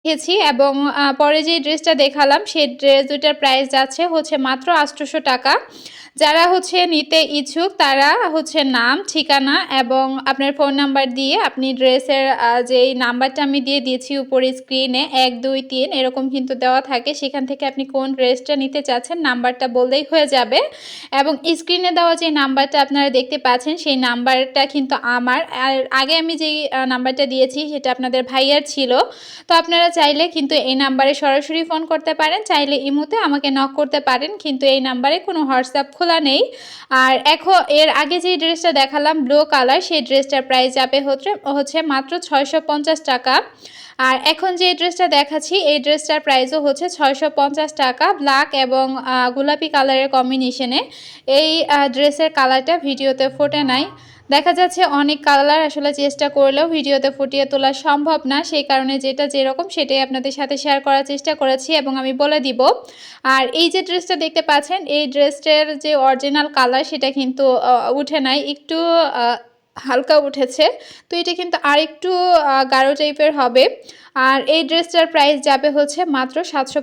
দেখেছি এবং পরে যে ড্রেসটা দেখালাম সেই ড্রেস দুইটার প্রাইস যাচ্ছে হচ্ছে মাত্র ৳৮০০। যারা হচ্ছে নিতে ইচ্ছুক তারা হচ্ছে নাম, ঠিকানা এবং আপনার ফোন নাম্বার দিয়ে আপনি ড্রেসের যেই নাম্বারটা আমি দিয়ে দিয়েছি উপরে স্ক্রিনে ১, ২, ৩ এরকম কিন্তু দেওয়া থাকে। সেখান থেকে আপনি কোন ড্রেসটা নিতে চাচ্ছেন নাম্বারটা বললেই হয়ে যাবে এবং স্ক্রিনে দেওয়া যে নাম্বারটা আপনারা দেখতে পাচ্ছেন সেই নাম্বারটা কিন্তু আমার। আর আগে আমি যেই নাম্বারটা দিয়েছি সেটা আপনাদের ভাইয়ার ছিল। তো আপনারা চাইলে কিন্তু এই নাম্বারে সরাসরি ফোন করতে পারেন, চাইলে ইমোতে আমাকে নক করতে পারেন, কিন্তু এই নাম্বারে কোনো হোয়াটসঅ্যাপ খোলা নেই। আর এর আগে যে ড্রেসটা দেখালাম ব্লু কালার সেই ড্রেসটার প্রাইস যাবে হচ্ছে মাত্র ৳৬৫০। আর এখন যে ড্রেসটা দেখাচ্ছি এই ড্রেসটার প্রাইসও হচ্ছে ৳৬৫০ ব্ল্যাক এবং গোলাপি কালারের কম্বিনেশনে। এই ড্রেসের কালারটা ভিডিওতে ফোটে নাই। দেখা যাচ্ছে অনেক কালার আসলে চেষ্টা করলেও ভিডিওতে ফুটিয়ে তোলা সম্ভব না। সেই কারণে যেটা যেরকম সেটাই আপনাদের সাথে শেয়ার করার চেষ্টা করেছি এবং আমি বলে দিব। আর এই যে ড্রেসটা দেখতে পাচ্ছেন এই ড্রেসটার যে অরিজিনাল কালার সেটা কিন্তু উঠে নাই। একটু আ হালকা উঠেছে। তো এটা কিন্তু আরেকটু গাঢ় টাইপের হবে। আর এই ড্রেসটার প্রাইস যাবে হচ্ছে মাত্র ৳৭৫০